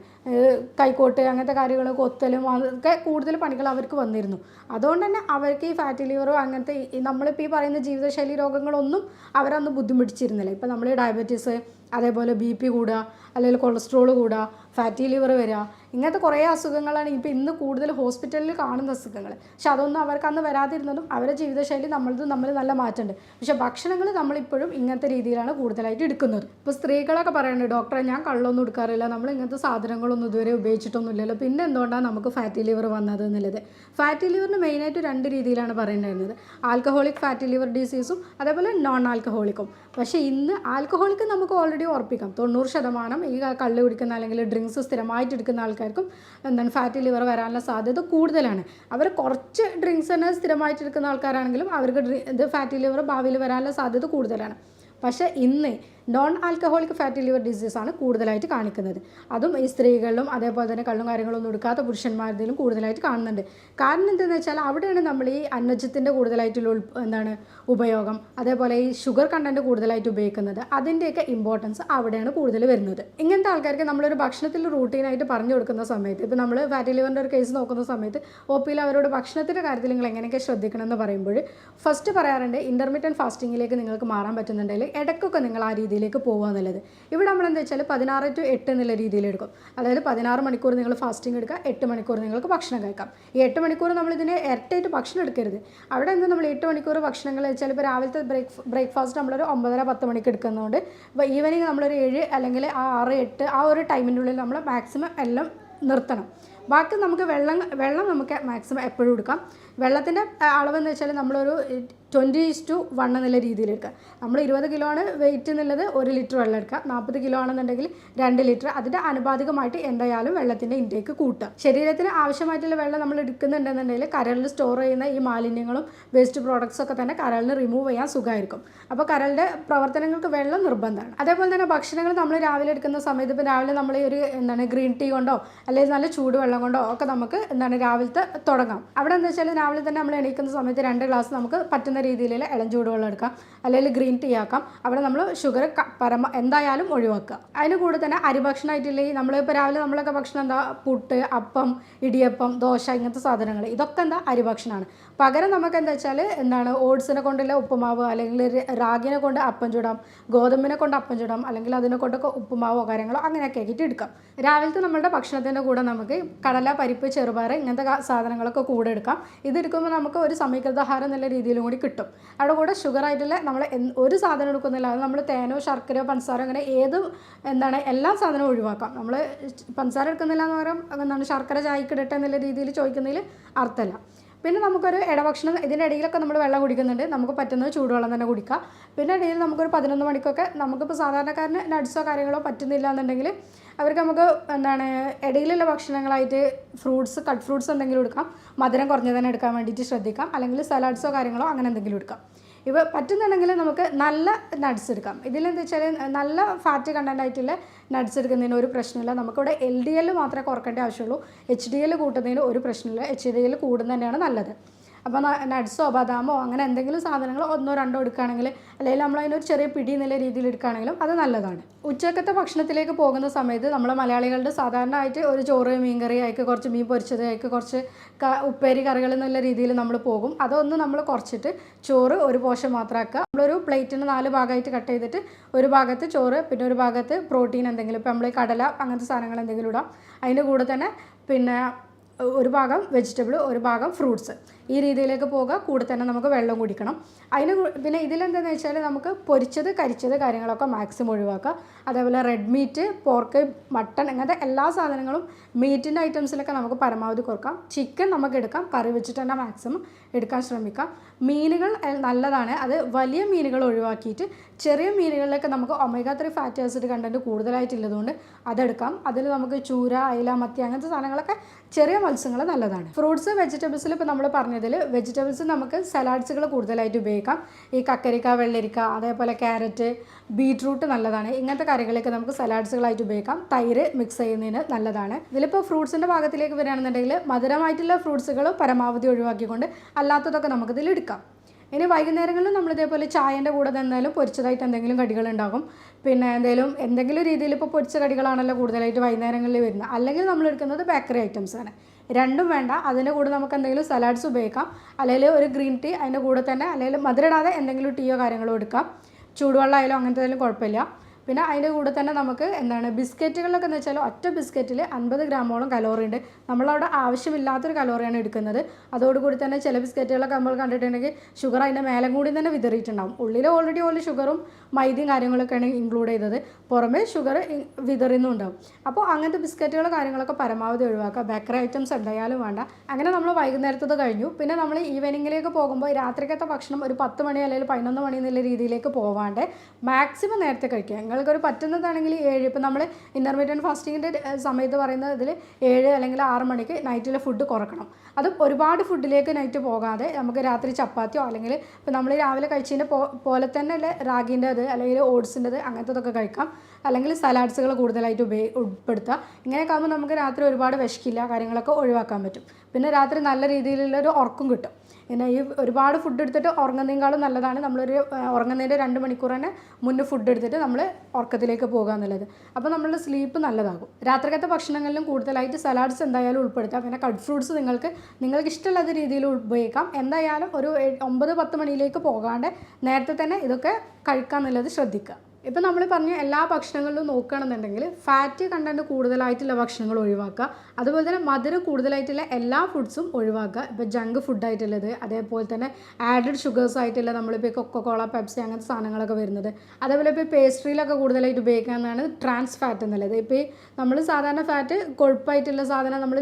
കൈക്കോട്ട് അങ്ങനത്തെ കാര്യങ്ങൾ, കൊത്തലും അതൊക്കെ കൂടുതൽ പണികൾ അവർക്ക് വന്നിരുന്നു. അതുകൊണ്ട് തന്നെ അവർക്ക് ഈ ഫാറ്റി ലിവറോ അങ്ങനത്തെ നമ്മളിപ്പോൾ ഈ പറയുന്ന ജീവിതശൈലി രോഗങ്ങളൊന്നും അവരന്ന് ബുദ്ധിമുട്ടിച്ചിരുന്നില്ല. ഇപ്പോൾ നമ്മൾ ഡയബറ്റീസ്, അതേപോലെ BP കൂടുക, അല്ലെങ്കിൽ കൊളസ്ട്രോൾ കൂടുക, ഫാറ്റി ലിവർ വരിക, ഇങ്ങനത്തെ കുറേ അസുഖങ്ങളാണ് ഇപ്പോൾ ഇന്ന് കൂടുതൽ ഹോസ്പിറ്റലിൽ കാണുന്ന അസുഖങ്ങൾ. പക്ഷെ അതൊന്നും അവർക്ക് അന്ന് വരാതിരുന്നതും അവരുടെ ജീവിതശൈലി നമ്മൾ നല്ല മാറ്റമുണ്ട്. പക്ഷേ ഭക്ഷണങ്ങൾ നമ്മളിപ്പോഴും ഇങ്ങനത്തെ രീതിയിലാണ് കൂടുതലായിട്ട് എടുക്കുന്നത്. ഇപ്പോൾ സ്ത്രീകളൊക്കെ പറയുന്നുണ്ട്, ഡോക്ടറെ ഞാൻ കള്ളൊന്നും എടുക്കാറില്ല, നമ്മൾ ഇങ്ങനത്തെ സാധനങ്ങളൊന്നും ഇതുവരെ ഉപയോഗിച്ചിട്ടൊന്നുമില്ലല്ലോ, പിന്നെ എന്തുകൊണ്ടാണ് നമുക്ക് ഫാറ്റി ലിവർ വന്നത് എന്നുള്ളത്. ഫാറ്റി ലിവറിന് മെയിനായിട്ട് 2 രീതിയിലാണ് പറയുന്നുണ്ടായിരുന്നത്. ആൽക്കഹോളിക് ഫാറ്റി ലിവർ ഡിസീസും അതേപോലെ നോൺ ആൽക്കഹോളിക്കും. പക്ഷേ ഇന്ന് ആൽക്കഹോളിക്ക് നമുക്ക് ഓൾറെഡി ഉറപ്പിക്കാം 90% ഈ കള്ള് കുടിക്കുന്ന അല്ലെങ്കിൽ ഡ്രിങ്ക്സ് സ്ഥിരമായിട്ട് എടുക്കുന്ന ആൾക്കാർക്കും എന്താണ് ഫാറ്റി ലിവർ വരാനുള്ള സാധ്യത കൂടുതലാണ്. അവർ കുറച്ച് ഡ്രിങ്ക്സ് തന്നെ സ്ഥിരമായിട്ട് എടുക്കുന്ന ആൾക്കാരാണെങ്കിലും അവർക്ക് ഇത് ഫാറ്റി ലിവർ ഭാവിയിൽ വരാനുള്ള സാധ്യത കൂടുതലാണ്. പക്ഷേ ഇന്ന് നോൺ ആൽക്കഹോളിക് ഫാറ്റി ലിവർ ഡിസീസാണ് കൂടുതലായിട്ട് കാണിക്കുന്നത്. അതും ഈ സ്ത്രീകളിലും അതേപോലെ തന്നെ കള്ളും കാര്യങ്ങളൊന്നും എടുക്കാത്ത പുരുഷന്മാരിലും കൂടുതലായിട്ട് കാണുന്നുണ്ട്. കാരണം എന്താണെന്ന് വെച്ചാൽ അവിടെയാണ് നമ്മൾ ഈ അന്നജത്തിൻ്റെ കൂടുതലായിട്ടുള്ള ഉപയോഗം, അതേപോലെ ഈ ഷുഗർ കണ്ടൻറ്റ് കൂടുതലായിട്ട് ഉപയോഗിക്കുന്നത്, അതിൻ്റെയൊക്കെ ഇമ്പോർട്ടൻസ് അവിടെയാണ് കൂടുതൽ വരുന്നത്. ഇങ്ങനത്തെ ആൾക്കാർക്ക് നമ്മളൊരു ഭക്ഷണത്തിൽ റൂട്ടീനായിട്ട് പറഞ്ഞു കൊടുക്കുന്ന സമയത്ത്, ഇപ്പോൾ നമ്മൾ ഫാറ്റി ലിവറിൻ്റെ ഒരു കേസ് നോക്കുന്ന സമയത്ത് OPയിൽ അവരോട് ഭക്ഷണത്തിൻ്റെ കാര്യത്തിൽ നിങ്ങൾ എങ്ങനെയൊക്കെ ശ്രദ്ധിക്കണം എന്ന് പറയുമ്പോൾ ഫസ്റ്റ് പറയാറുണ്ട് ഇൻ്റർമീഡിയറ്റ് ഫാസ്റ്റിങ്ങിലേക്ക് നിങ്ങൾക്ക് മാറാൻ പറ്റുന്നുണ്ടെങ്കിൽ ഇടയ്ക്കൊക്കെ നിങ്ങൾ ആ രീതിയിലേക്ക് പോകുക എന്നുള്ളത്. ഇവിടെ നമ്മളെന്താ വെച്ചാൽ 16 to 8 എന്നുള്ള രീതിയിൽ എടുക്കും. അതായത് 16 മണിക്കൂർ നിങ്ങൾ ഫാസ്റ്റിംഗ് എടുക്കുക, 8 മണിക്കൂർ നിങ്ങൾക്ക് ഭക്ഷണം കഴിക്കാം. ഈ 8 മണിക്കൂർ നമ്മളിതിനെ ഇരട്ടായിട്ട് ഭക്ഷണം എടുക്കരുത്. അവിടെ എന്താ നമ്മൾ 8 മണിക്കൂർ ഭക്ഷണങ്ങൾ വെച്ചാൽ ഇപ്പോൾ രാവിലത്തെ ബ്രേക്ക്ഫാസ്റ്റ് നമ്മളൊരു 9:30-10 മണിക്ക് എടുക്കുന്നതുകൊണ്ട് ഇപ്പോൾ ഈവനിങ് നമ്മളൊരു 7 അല്ലെങ്കിൽ 6, 8 ആ ഒരു ടൈമിൻ്റെ ഉള്ളിൽ നമ്മൾ മാക്സിമം എല്ലാം നിർത്തണം. ബാക്കി നമുക്ക് വെള്ളം നമുക്ക് മാക്സിമം എപ്പോഴും എടുക്കാം. വെള്ളത്തിൻ്റെ അളവെന്ന് വെച്ചാൽ നമ്മളൊരു 20:1 എന്നുള്ള രീതിയിൽ എടുക്കുക. നമ്മൾ 20 കിലോ ആണ് വെയിറ്റ് എന്നുള്ളത് 1 ലിറ്റർ വെള്ളം എടുക്കുക. 40 കിലോ ആണെന്നുണ്ടെങ്കിൽ 2 ലിറ്റർ. അതിൻ്റെ അനുപാതികമായിട്ട് എന്തായാലും വെള്ളത്തിൻ്റെ ഇൻടേക്ക് കൂട്ടുക. ശരീരത്തിന് ആവശ്യമായിട്ടുള്ള വെള്ളം നമ്മൾ എടുക്കുന്നുണ്ടെന്നുണ്ടെങ്കിൽ കരളിൽ സ്റ്റോർ ചെയ്യുന്ന ഈ മാലിന്യങ്ങളും വേസ്റ്റ് പ്രോഡക്ട്സ് ഒക്കെ തന്നെ കരളിന് റിമൂവ് ചെയ്യാൻ സുഖമായിരിക്കും. അപ്പോൾ കരളിൻ്റെ പ്രവർത്തനങ്ങൾക്ക് വെള്ളം നിർബന്ധമാണ്. അതേപോലെ തന്നെ ഭക്ഷണങ്ങൾ നമ്മൾ രാവിലെ എടുക്കുന്ന സമയത്ത് ഇപ്പോൾ രാവിലെ നമ്മൾ ഒരു ഗ്രീൻ ടീ കൊണ്ടോ അല്ലെങ്കിൽ നല്ല ചൂടുവെള്ളം കൊണ്ടോ ഒക്കെ നമുക്ക് രാവിലത്തെ തുടങ്ങാം. അവിടെ എന്താ വെച്ചാൽ രാവിലെ തന്നെ നമ്മൾ എണീക്കുന്ന സമയത്ത് 2 ഗ്ലാസ് നമുക്ക് പറ്റുന്ന രീതിയിലുള്ള ഇളം ചൂടുവെള്ളം എടുക്കാം, അല്ലെങ്കിൽ ഗ്രീൻ ടീ ആക്കാം. അവിടെ നമ്മൾ ഷുഗർ എന്തായാലും ഒഴിവാക്കുക. അതിന് കൂടെ തന്നെ അരിഭക്ഷണമായിട്ടില്ലേ നമ്മളിപ്പോൾ രാവിലെ നമ്മളൊക്കെ ഭക്ഷണം എന്താ പുട്ട്, അപ്പം, ഇടിയപ്പം, ദോശ ഇങ്ങനത്തെ സാധനങ്ങൾ, ഇതൊക്കെ എന്താ അരിഭക്ഷണമാണ്. പകരം നമുക്ക് എന്താ വെച്ചാൽ ഓട്സിനെ കൊണ്ടുള്ള ഉപ്പുമാവ്, അല്ലെങ്കിൽ റാഗിനെ കൊണ്ട് അപ്പം ചൂടാം, ഗോതമ്പിനെ കൊണ്ട് അപ്പം ചൂടാം, അല്ലെങ്കിൽ അതിനെ കൊണ്ടൊക്കെ ഉപ്പുമാവോ കാര്യങ്ങളോ അങ്ങനെയൊക്കെ ആക്കിയിട്ട് എടുക്കാം. രാവിലത്തെ നമ്മളുടെ ഭക്ഷണത്തിൻ്റെ കൂടെ നമുക്ക് കടല, പരിപ്പ്, ചെറുപയർ ഇങ്ങനത്തെ സാധനങ്ങളൊക്കെ കൂടെ എടുക്കാം. ഇതെടുക്കുമ്പോൾ നമുക്ക് ഒരു സമീകൃതാഹാരം എന്നുള്ള രീതിയിലും കൂടി കിട്ടും. അവിടെ കൂടെ ഷുഗറായിട്ടുള്ള നമ്മൾ ഒരു സാധനം എടുക്കുന്നില്ല, അത് നമ്മൾ തേനോ ശർക്കരയോ പഞ്ചസാര അങ്ങനെ എല്ലാ സാധനവും ഒഴിവാക്കാം. നമ്മൾ പഞ്ചസാര എടുക്കുന്നില്ല എന്ന് പറയാം ശർക്കര ചായക്ക് ഇടട്ടെ എന്നുള്ള രീതിയിൽ ചോദിക്കുന്നതിൽ അർത്ഥമല്ല. പിന്നെ നമുക്കൊരു ഇടഭക്ഷണം ഇതിൻ്റെ ഇടയിലൊക്കെ നമ്മൾ വെള്ളം കുടിക്കുന്നുണ്ട്, നമുക്ക് പറ്റുന്നത് ചൂടുവെള്ളം തന്നെ കുടിക്കുക. പിന്നെ ഇടയിൽ നമുക്കൊരു 11 മണിക്കൊക്കെ നമുക്കിപ്പോൾ സാധാരണക്കാരന് നട്ട്സോ കാര്യങ്ങളോ പറ്റുന്നില്ല എന്നുണ്ടെങ്കിൽ അവർക്ക് നമുക്ക് ഇടയിലുള്ള ഭക്ഷണങ്ങളായിട്ട് കട്ട് ഫ്രൂട്ട്സ് എന്തെങ്കിലും എടുക്കാം, മധുരം കുറഞ്ഞ് തന്നെ എടുക്കാൻ വേണ്ടിയിട്ട് ശ്രദ്ധിക്കാം, അല്ലെങ്കിൽ സലാഡ്സോ കാര്യങ്ങളോ അങ്ങനെ എന്തെങ്കിലും എടുക്കാം. ഇപ്പോൾ പറ്റുന്നുണ്ടെങ്കിൽ നമുക്ക് നല്ല നട്ട്സ് എടുക്കാം. ഇതിലെന്താ വെച്ചാൽ നല്ല ഫാറ്റ് കണ്ടൻ്റ് ആയിട്ടുള്ള നട്ട്സ് എടുക്കുന്നതിന് ഒരു പ്രശ്നമില്ല. നമുക്കിവിടെ LDL മാത്രമേ കുറക്കേണ്ട ആവശ്യമുള്ളൂ. HDL കൂട്ടുന്നതിന് ഒരു പ്രശ്നമില്ല. HDL കൂടുന്നത് തന്നെയാണ് നല്ലത്. അപ്പോൾ നട്ട്സോ ബദാമോ അങ്ങനെ എന്തെങ്കിലും സാധനങ്ങൾ 1 or 2 എടുക്കുകയാണെങ്കിൽ, അല്ലെങ്കിൽ നമ്മളതിനൊരു ചെറിയ പിടി എന്നുള്ള രീതിയിൽ എടുക്കുകയാണെങ്കിലും അത് നല്ലതാണ്. ഉച്ചക്കത്തെ ഭക്ഷണത്തിലേക്ക് പോകുന്ന സമയത്ത് നമ്മൾ മലയാളികളുടെ സാധാരണ ആയിട്ട് ഒരു ചോറ്, മീൻകറി ആയിക്ക്, കുറച്ച് മീൻ പൊരിച്ചത് ആയിക്ക്, കുറച്ച് ഉപ്പേരി കറികൾ എന്നുള്ള രീതിയിൽ നമ്മൾ പോകും. അതൊന്ന് നമ്മൾ കുറച്ചിട്ട് ചോറ് ഒരു പോർഷൻ മാത്രമാക്കുക. നമ്മളൊരു പ്ലേറ്റിന് 4 ഭാഗമായിട്ട് കട്ട് ചെയ്തിട്ട് ഒരു ഭാഗത്ത് ചോറ്, പിന്നെ ഒരു ഭാഗത്ത് പ്രോട്ടീൻ എന്തെങ്കിലും, ഇപ്പോൾ നമ്മൾ കടല അങ്ങനത്തെ സാധനങ്ങൾ എന്തെങ്കിലും ഇടാം. അതിൻ്റെ കൂടെ തന്നെ പിന്നെ ഒരു ഭാഗം വെജിറ്റബിൾ, ഒരു ഭാഗം ഫ്രൂട്ട്സ്. ഈ രീതിയിലേക്ക് പോകുക. കൂടെ തന്നെ നമുക്ക് വെള്ളം കുടിക്കണം. പിന്നെ ഇതിലെന്താണെന്ന് വെച്ചാൽ നമുക്ക് പൊരിച്ചത് കരിച്ചത് കാര്യങ്ങളൊക്കെ മാക്സിമം ഒഴിവാക്കുക. അതേപോലെ റെഡ് മീറ്റ്, പോർക്ക്, മട്ടൺ ഇങ്ങനത്തെ എല്ലാ സാധനങ്ങളും മീറ്റിൻ്റെ ഐറ്റംസിലൊക്കെ നമുക്ക് പരമാവധി കുറക്കാം. ചിക്കൻ നമുക്ക് എടുക്കാം, കറി വെച്ചിട്ട് തന്നെ മാക്സിമം എടുക്കാൻ ശ്രമിക്കാം. മീനുകൾ നല്ലതാണ്, അത് വലിയ മീനുകൾ ഒഴിവാക്കിയിട്ട് ചെറിയ മീനുകളിലൊക്കെ നമുക്ക് ഒമേഗ 3 ഫാറ്റി ആസിഡ് കണ്ടൻറ്റ് കൂടുതലായിട്ടുള്ളതുകൊണ്ട് അതെടുക്കാം. അതിൽ നമുക്ക് ചൂര, അയില, മത്തി അങ്ങനത്തെ സാധനങ്ങളൊക്കെ ചെറിയ മത്സ്യങ്ങൾ നല്ലതാണ്. ഫ്രൂട്ട്സ്, വെജിറ്റബിൾസിൽ ഇപ്പോൾ നമ്മൾ പറഞ്ഞതിൽ വെജിറ്റബിൾസ് നമുക്ക് സലാഡ്സുകൾ കൂടുതലായിട്ട് ഉപയോഗിക്കാം. ഈ കക്കരിക്ക, വെള്ളരിക്ക, അതേപോലെ ക്യാരറ്റ്, ബീട്രൂട്ട് നല്ലതാണ്. ഇങ്ങനത്തെ കറികളൊക്കെ നമുക്ക് സലാഡ്സുകളായിട്ട് ഉപയോഗിക്കാം. തൈര് മിക്സ് ചെയ്യുന്നതിന് നല്ലതാണ്. ഇതിലിപ്പോൾ ഫ്രൂട്ട്സിൻ്റെ ഭാഗത്തിലേക്ക് വരികയാണെന്നുണ്ടെങ്കിൽ മധുരമായിട്ടുള്ള ഫ്രൂട്ട്സുകൾ പരമാവധി ഒഴിവാക്കിക്കൊണ്ട് അല്ലാത്തതൊക്കെ നമുക്കിതിൽ എടുക്കാം. ഇനി വൈകുന്നേരങ്ങളിൽ നമ്മളിതേപോലെ ചായൻ്റെ കൂടെ തന്നാലും പൊരിച്ചതായിട്ട് എന്തെങ്കിലും കടികളുണ്ടാകും. പിന്നെ എന്തെങ്കിലും രീതിയിൽ ഇപ്പോൾ പൊരിച്ച കടികളാണല്ലോ കൂടുതലായിട്ട് വൈകുന്നേരങ്ങളിൽ വരുന്നത്. അല്ലെങ്കിൽ നമ്മൾ എടുക്കുന്നത് ബേക്കറി ഐറ്റംസാണ്. രണ്ടും വേണ്ട, അതിൻ്റെ കൂടെ നമുക്ക് എന്തെങ്കിലും സലാഡ്സ് ഉപയോഗിക്കാം, അല്ലെങ്കിൽ ഒരു ഗ്രീൻ ടീ അതിൻ്റെ കൂടെ തന്നെ, അല്ലെങ്കിൽ മധുരമിടാതെ എന്തെങ്കിലും ടീയോ കാര്യങ്ങളോ എടുക്കാം. ചൂടുവെള്ളം ആയാലും അങ്ങനത്തെ കുഴപ്പമില്ല. പിന്നെ അതിൻ്റെ കൂടെ തന്നെ നമുക്ക് ബിസ്ക്കറ്റുകളിലൊക്കെ എന്ന് വെച്ചാൽ ഒറ്റ ബിസ്ക്കറ്റിൽ 50 ഗ്രാമോളം കലോറി ഉണ്ട്. നമ്മളവിടെ ആവശ്യമില്ലാത്തൊരു കലോറിയാണ് എടുക്കുന്നത്. അതോടുകൂടി തന്നെ ചില ബിസ്ക്കറ്റുകളൊക്കെ നമ്മൾ കണ്ടിട്ടുണ്ടെങ്കിൽ ഷുഗർ അതിൻ്റെ മേലെ കൂടി തന്നെ വിതറിയിട്ടുണ്ടാവും. ഉള്ളിൽ ഓൾറെഡി ഷുഗറും മൈദയും കാര്യങ്ങളൊക്കെയാണ് ഇൻക്ലൂഡ് ചെയ്തത്, പുറമേ ഷുഗർ വിതറുന്നുണ്ടാവും. അപ്പോൾ അങ്ങനത്തെ ബിസ്ക്കറ്റുകൾ കാര്യങ്ങളൊക്കെ പരമാവധി ഒഴിവാക്കുക. ബേക്കറി ഐറ്റംസ് എന്തായാലും വേണ്ട. അങ്ങനെ നമ്മൾ വൈകുന്നേരത്തത് കഴിഞ്ഞു. പിന്നെ നമ്മൾ ഈവനിങ്ങിലേക്ക് പോകുമ്പോൾ രാത്രിക്കത്തെ ഭക്ഷണം ഒരു 10 മണി അല്ലെങ്കിൽ 11 മണി എന്നുള്ള രീതിയിലേക്ക് പോവാണ്ട് മാക്സിമം നേരത്തെ കഴിക്കുക. നിങ്ങൾക്കൊരു പറ്റുന്നതാണെങ്കിൽ 7, ഇപ്പോൾ നമ്മൾ ഇൻ്റർമീഡിയറ്റ് ഫാസ്റ്റിങ്ങിൻ്റെ സമയത്ത് പറയുന്നത് ഇതിൽ 7 അല്ലെങ്കിൽ 6 മണിക്ക് നൈറ്റിലെ ഫുഡ് കുറക്കണം. അത് ഒരുപാട് ഫുഡിലേക്ക് നൈറ്റ് പോകാതെ നമുക്ക് രാത്രി ചപ്പാത്തിയോ അല്ലെങ്കിൽ ഇപ്പോൾ നമ്മൾ രാവിലെ കഴിച്ചതിൻ്റെ പോലെ തന്നെ റാഗിൻ്റെ അത് അല്ലെങ്കിൽ ഓട്സിൻ്റെത് അങ്ങനത്തതൊക്കെ കഴിക്കാം. അല്ലെങ്കിൽ സലാഡ്സുകൾ കൂടുതലായിട്ട് ഉൾപ്പെടുത്തുക. ഇങ്ങനെയൊക്കെ ആകുമ്പോൾ നമുക്ക് രാത്രി ഒരുപാട് വിശക്കില്ല, കാര്യങ്ങളൊക്കെ ഒഴിവാക്കാൻ പറ്റും. പിന്നെ രാത്രി നല്ല രീതിയിലുള്ളൊരു ഉറക്കം കിട്ടും. പിന്നെ ഈ ഒരുപാട് ഫുഡ് എടുത്തിട്ട് ഉറങ്ങുന്നതിനേക്കാളും നല്ലതാണ് നമ്മളൊരു ഉറങ്ങുന്നതിൻ്റെ 2 മണിക്കൂർ തന്നെ മുന്നേ ഫുഡ് എടുത്തിട്ട് നമ്മൾ ഉറക്കത്തിലേക്ക് പോകുക എന്നുള്ളത്. അപ്പോൾ നമ്മളുടെ സ്ലീപ്പ് നല്ലതാകും. രാത്രിക്കത്തെ ഭക്ഷണങ്ങളിലും കൂടുതലായിട്ട് സലാഡ്സ് എന്തായാലും ഉൾപ്പെടുത്താം. പിന്നെ കട്ട് ഫ്രൂട്ട്സ് നിങ്ങൾക്ക് ഇഷ്ടമുള്ള രീതിയിൽ ഉപയോഗിക്കാം. എന്തായാലും ഒരു 9-10 മണിയിലേക്ക് പോകാണ്ട് നേരത്തെ തന്നെ ഇതൊക്കെ കഴിക്കുക എന്നുള്ളത് ശ്രദ്ധിക്കുക. ഇപ്പോൾ നമ്മൾ പറഞ്ഞ എല്ലാ ഭക്ഷണങ്ങളിലും നോക്കുകയാണെന്നുണ്ടെങ്കിൽ ഫാറ്റ് കണ്ടൻറ്റ് കൂടുതലായിട്ടുള്ള ഭക്ഷണങ്ങൾ ഒഴിവാക്കുക. അതുപോലെ തന്നെ മധുരം കൂടുതലായിട്ടുള്ള എല്ലാ ഫുഡ്സും ഒഴിവാക്കുക. ഇപ്പോൾ ജങ്ക് ഫുഡായിട്ടുള്ളത്, അതേപോലെ തന്നെ ആഡഡ് ഷുഗേഴ്സ് ആയിട്ടുള്ള നമ്മളിപ്പോൾ കൊക്കോകോള, പെപ്സി അങ്ങനത്തെ സാധനങ്ങളൊക്കെ വരുന്നത്. അതേപോലെ ഇപ്പോൾ പേസ്ട്രിയിലൊക്കെ കൂടുതലായിട്ട് ഉപയോഗിക്കാവുന്നതാണ് ട്രാൻസ് ഫാറ്റ് എന്നുള്ളത്. ഇപ്പോൾ ഈ നമ്മൾ സാധാരണ ഫാറ്റ് കൊഴുപ്പായിട്ടുള്ള സാധനം നമ്മൾ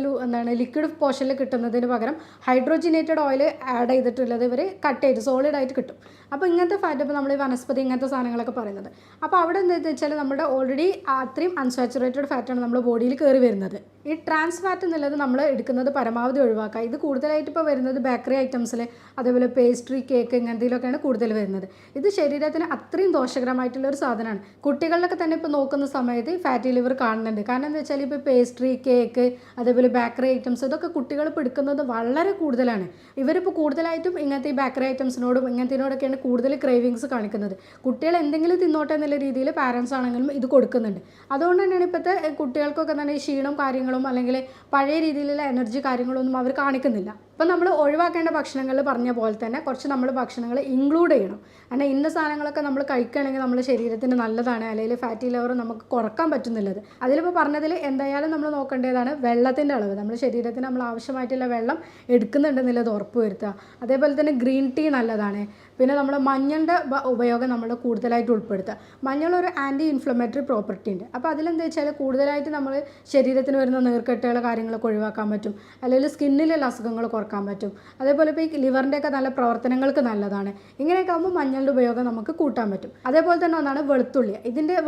ലിക്വിഡ് പോർഷനിൽ കിട്ടുന്നതിന് പകരം ഹൈഡ്രോജിനേറ്റഡ് ഓയിൽ ആഡ് ചെയ്തിട്ടുള്ളത് ഇവർ കട്ട് ചെയ്ത് സോളിഡായിട്ട് കിട്ടും. അപ്പോൾ ഇങ്ങനത്തെ ഫാറ്റ് ഇപ്പോൾ നമ്മൾ ഈ വനസ്പതി ഇങ്ങനത്തെ സാധനങ്ങളൊക്കെ പറയുന്നത്. അപ്പോൾ അവിടെ എന്താണെന്ന് വെച്ചാൽ നമ്മുടെ ഓൾറെഡി അത്രയും അൺസാച്ചുറേറ്റഡ് ഫാറ്റാണ് നമ്മുടെ ബോഡിയിൽ കയറി വരുന്നത്. ഈ ട്രാൻസ് ഫാറ്റ് എന്നുള്ളത് നമ്മൾ എടുക്കുന്നത് പരമാവധി ഒഴിവാക്കുക. ഇത് കൂടുതലായിട്ട് ഇപ്പോൾ വരുന്നത് ബേക്കറി ഐറ്റംസിൽ, അതേപോലെ പേസ്ട്രി, കേക്ക് ഇങ്ങനത്തിലൊക്കെയാണ് കൂടുതൽ വരുന്നത്. ഇത് ശരീരത്തിന് അത്രയും ദോഷകരമായിട്ടുള്ളൊരു സാധനമാണ്. കുട്ടികളിലൊക്കെ തന്നെ ഇപ്പോൾ നോക്കുന്ന സമയത്ത് ഫാറ്റി ലിവർ കാണുന്നുണ്ട്. കാരണം എന്താ വെച്ചാൽ ഇപ്പോൾ പേസ്ട്രി, കേക്ക്, അതേപോലെ ബേക്കറി ഐറ്റംസ് ഇതൊക്കെ കുട്ടികൾ ഇപ്പോൾ എടുക്കുന്നത് വളരെ കൂടുതലാണ്. ഇവരിപ്പോൾ കൂടുതലായിട്ടും ഇങ്ങനത്തെ ഈ ബേക്കറി ഐറ്റംസിനോടും ഇങ്ങനത്തിനോടൊക്കെയാണ് കൂടുതൽ ക്രേവിങ്സ് കാണിക്കുന്നത്. കുട്ടികൾ എന്തെങ്കിലും തിന്നോട്ടെ എന്നുള്ള രീതിയിൽ പാരൻസ് ആണെങ്കിലും ഇത് കൊടുക്കുന്നുണ്ട്. അതുകൊണ്ട് തന്നെയാണ് ഇപ്പോഴത്തെ കുട്ടികൾക്കൊക്കെ തന്നെ ഈ ക്ഷീണം കാര്യങ്ങളും അല്ലെങ്കിൽ പഴയ രീതിയിലുള്ള എനർജി കാര്യങ്ങളൊന്നും അവർ കാണിക്കുന്നില്ല. ഇപ്പം നമ്മൾ ഒഴിവാക്കേണ്ട ഭക്ഷണങ്ങളിൽ പറഞ്ഞ പോലെ തന്നെ കുറച്ച് നമ്മൾ ഭക്ഷണങ്ങൾ ഇൻക്ലൂഡ് ചെയ്യണം. കാരണം ഇന്ന സാധനങ്ങളൊക്കെ നമ്മൾ കഴിക്കുകയാണെങ്കിൽ നമ്മുടെ ശരീരത്തിന് നല്ലതാണ്, അല്ലെങ്കിൽ ഫാറ്റി ലിവർ നമുക്ക് കുറക്കാൻ പറ്റുന്നുള്ളത്. അതിലിപ്പോൾ പറഞ്ഞതിൽ എന്തായാലും നമ്മൾ നോക്കേണ്ടതാണ് വെള്ളത്തിൻ്റെ അളവ്. നമ്മുടെ ശരീരത്തിന് നമ്മൾ ആവശ്യമായിട്ടുള്ള വെള്ളം എടുക്കുന്നുണ്ടെന്നുള്ളത് ഉറപ്പ് വരുത്തുക. അതേപോലെ തന്നെ ഗ്രീൻ ടീ നല്ലതാണ്. പിന്നെ നമ്മൾ മഞ്ഞളുടെ ഉപയോഗം നമ്മൾ കൂടുതലായിട്ട് ഉൾപ്പെടുത്തുക. മഞ്ഞൾ ഒരു ആൻറ്റി ഇൻഫ്ലമേറ്ററി പ്രോപ്പർട്ടി ഉണ്ട്. അപ്പോൾ അതിലെന്താ വെച്ചാൽ കൂടുതലായിട്ട് നമ്മൾ ശരീരത്തിന് വരുന്ന നീർക്കെട്ടുകൾ കാര്യങ്ങളൊക്കെ ഒഴിവാക്കാൻ പറ്റും, അല്ലെങ്കിൽ സ്കിന്നിലുള്ള അസുഖങ്ങൾ കുറക്കാൻ പറ്റും. അതേപോലെ ഇപ്പോൾ ഈ ലിവറിൻ്റെയൊക്കെ നല്ല പ്രവർത്തനങ്ങൾക്ക് നല്ലതാണ്. ഇങ്ങനെയൊക്കെ ആകുമ്പോൾ മഞ്ഞളുടെ ഉപയോഗം നമുക്ക് കൂട്ടാൻ പറ്റും. അതേപോലെ തന്നെ ഒന്നാണ് വെളുത്തുള്ളി.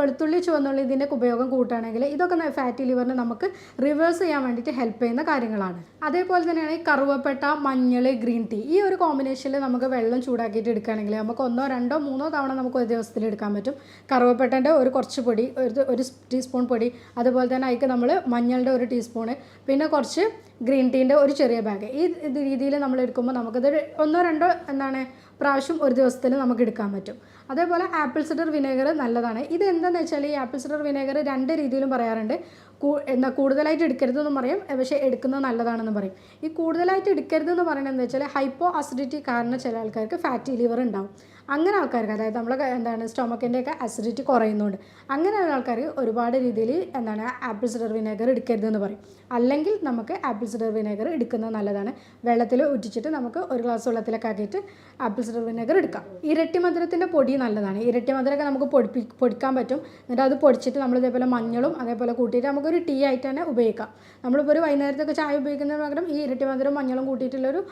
വെളുത്തുള്ളി ചുവന്നുള്ളി ഇതിൻ്റെയൊക്കെ ഉപയോഗം കൂട്ടുകയാണെങ്കിൽ ഇതൊക്കെ ഫാറ്റി ലിവറിനെ നമുക്ക് റിവേഴ്സ് ചെയ്യാൻ വേണ്ടിയിട്ട് ഹെൽപ്പ് ചെയ്യുന്ന കാര്യങ്ങളാണ്. അതേപോലെ തന്നെയാണ് ഈ കറുവപ്പട്ട, മഞ്ഞൾ, ഗ്രീൻ ടീ ഈ ഒരു കോമ്പിനേഷനിൽ നമുക്ക് വെള്ളം ചൂടാക്കിയിട്ട് എടുക്കുകയാണെങ്കിൽ നമുക്ക് 1, 2, 3 തവണ നമുക്ക് ഒരു ദിവസത്തിൽ എടുക്കാൻ പറ്റും. കറുവപ്പട്ടൻ്റെ കുറച്ച് പൊടി, ഒരു ടീസ്പൂൺ പൊടി, അതുപോലെ തന്നെ അതിലേക്ക് നമ്മൾ മഞ്ഞളുടെ 1 ടീസ്പൂണ്, പിന്നെ കുറച്ച് ഗ്രീൻ ടീൻ്റെ ഒരു ചെറിയ ബാഗ്. ഈ രീതിയിൽ നമ്മൾ എടുക്കുമ്പോൾ നമുക്കത് 1, 2 പ്രാവശ്യം ഒരു ദിവസത്തിൽ നമുക്ക് എടുക്കാൻ പറ്റും. അതേപോലെ ആപ്പിൾ സിഡർ വിനെഗർ നല്ലതാണ്. ഇത് എന്താണെന്ന് വെച്ചാൽ ഈ ആപ്പിൾ സിഡർ വിനെഗർ 2 രീതിയിലും പറയാറുണ്ട്. കൂടുതലായിട്ട് എടുക്കരുതെന്ന് പറയും, പക്ഷേ എടുക്കുന്നത് നല്ലതാണെന്ന് പറയും. ഈ കൂടുതലായിട്ട് എടുക്കരുതെന്ന് പറയുന്നത് എന്താ വെച്ചാൽ ഹൈപ്പോ അസിഡിറ്റി കാരണം ചില ആൾക്കാർക്ക് ഫാറ്റി ലിവർ ഉണ്ടാവും. അങ്ങനെ ആൾക്കാർക്ക്, അതായത് നമ്മളെ എന്താണ് സ്റ്റൊമക്കിൻ്റെയൊക്കെ അസിഡിറ്റി കുറയുന്നുണ്ട്, അങ്ങനെയുള്ള ആൾക്കാർക്ക് ഒരുപാട് രീതിയിൽ എന്താണ് ആപ്പിൾ സിഡർ വിനെഗർ എടുക്കരുതെന്ന് പറയും. അല്ലെങ്കിൽ നമുക്ക് ആപ്പിൾ സിഡർ വിനെഗർ എടുക്കുന്നത് നല്ലതാണ്. വെള്ളത്തിൽ ഉറ്റിച്ചിട്ട് നമുക്ക് ഒരു ഗ്ലാസ് വെള്ളത്തിലൊക്കെ ആക്കിയിട്ട് ആപ്പിൾ സിഡർ വിനെഗർ എടുക്കാം. ഇരട്ടി മധുരത്തിൻ്റെ പൊടി നല്ലതാണ്. ഇരട്ടി മധുരമൊക്കെ നമുക്ക് പൊടിക്കാൻ പറ്റും. എന്നിട്ട് അത് പൊടിച്ചിട്ട് നമ്മൾ ഇതേപോലെ മഞ്ഞളും അതേപോലെ കൂട്ടിയിട്ട് നമുക്കൊരു ടീ ആയിട്ട് തന്നെ ഉപയോഗിക്കാം. നമ്മളിപ്പോൾ ഒരു വൈകുന്നേരത്തൊക്കെ ചായ ഉപയോഗിക്കുന്നതിന് പകരം ഈ ഇരട്ടി മധുരം മഞ്ഞളും കൂട്ടിയിട്ടുള്ളൊരു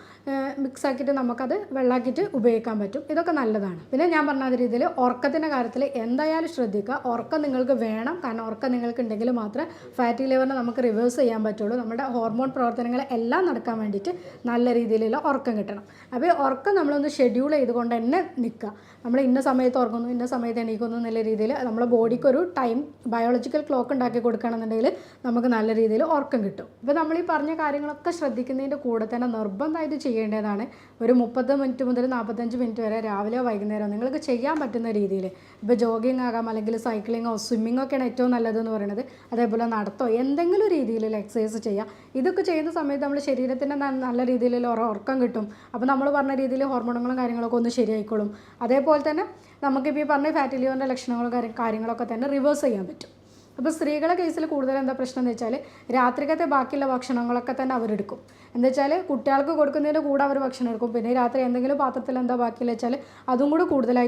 മിക്സ് ആക്കിയിട്ട് നമുക്കത് വെള്ളമാക്കിയിട്ട് ഉപയോഗിക്കാൻ പറ്റും. ഇതൊക്കെ നല്ലതാണ്. പിന്നെ ഞാൻ പറഞ്ഞ രീതിയിൽ ഉറക്കത്തിൻ്റെ കാര്യത്തിൽ എന്തായാലും ശ്രദ്ധിക്കുക. ഉറക്കം നിങ്ങൾക്ക് വേണം. കാരണം ഉറക്കം നിങ്ങൾക്ക് ഉണ്ടെങ്കിൽ മാത്രമേ ഫാറ്റി ലിവറിനെ നമുക്ക് റിവേഴ്സ് ചെയ്യാൻ പറ്റുള്ളൂ. നമ്മുടെ ഹോർമോൺ പ്രവർത്തനങ്ങൾ എല്ലാം നടക്കാൻ വേണ്ടിയിട്ട് നല്ല രീതിയിലുള്ള ഉറക്കം കിട്ടണം. അപ്പോൾ ഈ ഉറക്കം നമ്മളൊന്ന് ഷെഡ്യൂൾ ചെയ്തുകൊണ്ട് തന്നെ നിൽക്കുക. നമ്മൾ ഇന്ന സമയത്ത് ഉറങ്ങുന്നു, ഇന്ന സമയത്ത് എണീക്കുന്നു എന്നുള്ള രീതിയിൽ നമ്മുടെ ബോഡിക്ക് ഒരു ടൈം ബയോളജിക്കൽ ക്ലോക്ക് ഉണ്ടാക്കി കൊടുക്കുകയാണെന്നുണ്ടെങ്കിൽ നമുക്ക് നല്ല രീതിയിൽ ഉറക്കം കിട്ടും. ഇപ്പോൾ നമ്മൾ ഈ പറഞ്ഞ കാര്യങ്ങളൊക്കെ ശ്രദ്ധിക്കുന്നതിൻ്റെ കൂടെ തന്നെ നിർബന്ധമായിട്ട് ചെയ്യേണ്ടതാണ് ഒരു 30 മിനിറ്റ് മുതൽ 45 മിനിറ്റ് വരെ രാവിലെയോ വൈകുന്നേരമോ നിങ്ങൾക്ക് ചെയ്യാൻ പറ്റുന്ന രീതിയിൽ, ഇപ്പോൾ ജോഗിങ് ആകാം, അല്ലെങ്കിൽ സൈക്ലിങ്ങോ സ്വിമ്മിങ്ങോ ഒക്കെയാണ് ഏറ്റവും നല്ലതെന്ന് പറയുന്നത്. അതേപോലെ നടത്തോ എന്തെങ്കിലും രീതിയിലുള്ള എക്സസൈസ് ചെയ്യാം. ഇതൊക്കെ ചെയ്യുന്ന സമയത്ത് നമ്മുടെ ശരീരത്തിന് നല്ല രീതിയിലുള്ള ഉറക്കം കിട്ടും. അപ്പോൾ നമ്മൾ പറഞ്ഞ രീതിയിൽ ഹോർമോണുകളും കാര്യങ്ങളൊക്കെ ഒന്ന് ശരിയായിക്കോളും. അതേപോലെ തന്നെ നമുക്കിപ്പോൾ ഈ പറഞ്ഞ ഫാറ്റി ലിവറിൻ്റെ ലക്ഷണങ്ങളും കാര്യങ്ങളൊക്കെ തന്നെ റിവേഴ്സ് ചെയ്യാൻ പറ്റും. അപ്പോൾ സ്ത്രീകളുടെ കേസിൽ കൂടുതൽ എന്താ പ്രശ്നം എന്ന് വെച്ചാൽ രാത്രിക്കത്തെ ബാക്കിയുള്ള ഭക്ഷണങ്ങളൊക്കെ തന്നെ അവരെടുക്കും. എന്താ വെച്ചാൽ കുട്ടികൾക്ക് കൊടുക്കുന്നതിൻ്റെ കൂടെ അവർ ഭക്ഷണം എടുക്കും. പിന്നെ രാത്രി എന്തെങ്കിലും പാത്രത്തിൽ എന്താ ബാക്കിയെന്ന് വെച്ചാൽ അതും കൂടി കൂടുതൽ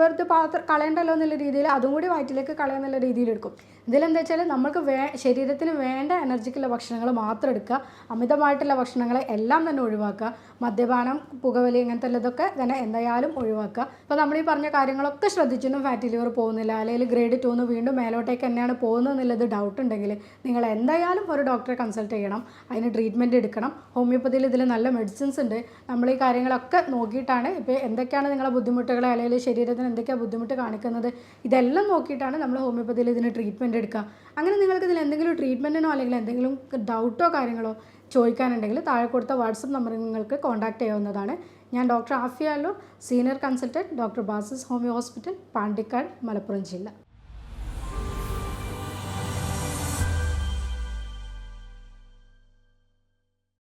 വെറുതെ പാത്രം കളയണ്ടല്ലോ എന്നുള്ള രീതിയിൽ അതും കൂടി വയറ്റിലേക്ക് കളയാന്നുള്ള രീതിയിൽ എടുക്കും. ഇതിലെന്താ വെച്ചാൽ നമുക്ക് ശരീരത്തിന് വേണ്ട എനർജിക്കുള്ള ഭക്ഷണങ്ങൾ മാത്രം എടുക്കുക. അമിതമായിട്ടുള്ള ഭക്ഷണങ്ങൾ എല്ലാം തന്നെ ഒഴിവാക്കുക. മദ്യപാനം, പുകവലി ഇങ്ങനത്തെ ഇതൊക്കെ തന്നെ എന്തായാലും ഒഴിവാക്കുക. അപ്പോൾ നമ്മൾ ഈ പറഞ്ഞ കാര്യങ്ങളൊക്കെ ശ്രദ്ധിച്ചൊന്നും ഫാറ്റി ലിവർ പോകുന്നില്ല, അല്ലെങ്കിൽ ഗ്രേഡ് 2 വീണ്ടും മേലോട്ടേക്ക് തന്നെയാണ് പോകുന്നത് എന്നുള്ളത് ഡൗട്ട് ഉണ്ടെങ്കിൽ നിങ്ങൾ എന്തായാലും ഒരു ഡോക്ടറെ കൺസൾട്ട് ചെയ്യണം. അതിന് ട്രീറ്റ്മെൻറ്റ് എടുക്കണം. ഹോമിയോപ്പതിയിൽ ഇതിൽ നല്ല മെഡിസിൻസ് ഉണ്ട്. നമ്മൾ ഈ കാര്യങ്ങളൊക്കെ നോക്കിയിട്ടാണ് ഇപ്പോൾ എന്തൊക്കെയാണ് നിങ്ങളുടെ ബുദ്ധിമുട്ടുകൾ, അല്ലെങ്കിൽ ശരീരത്തിന് എന്തൊക്കെയാണ് ബുദ്ധിമുട്ട് കാണിക്കുന്നത്, ഇതെല്ലാം നോക്കിയിട്ടാണ് നമ്മൾ ഹോമിയോപ്പതിയിൽ ഇതിന് ട്രീറ്റ്മെൻറ്റ് എടുക്കുക. അങ്ങനെ നിങ്ങൾക്ക് ഇതിൽ എന്തെങ്കിലും ട്രീറ്റ്മെൻറ്റിനോ അല്ലെങ്കിൽ എന്തെങ്കിലും ഡൗട്ടോ കാര്യങ്ങളോ ചോദിക്കാനുണ്ടെങ്കിൽ താഴെ കൊടുത്ത വാട്സപ്പ് നമ്പറിൽ നിങ്ങൾക്ക് കോൺടാക്റ്റ് ചെയ്യാവുന്നതാണ്. ഞാൻ doctor Afiya Allur, senior consultant, doctor Basis homeo hospital, Pandikkad, Malappuram ജില്ല.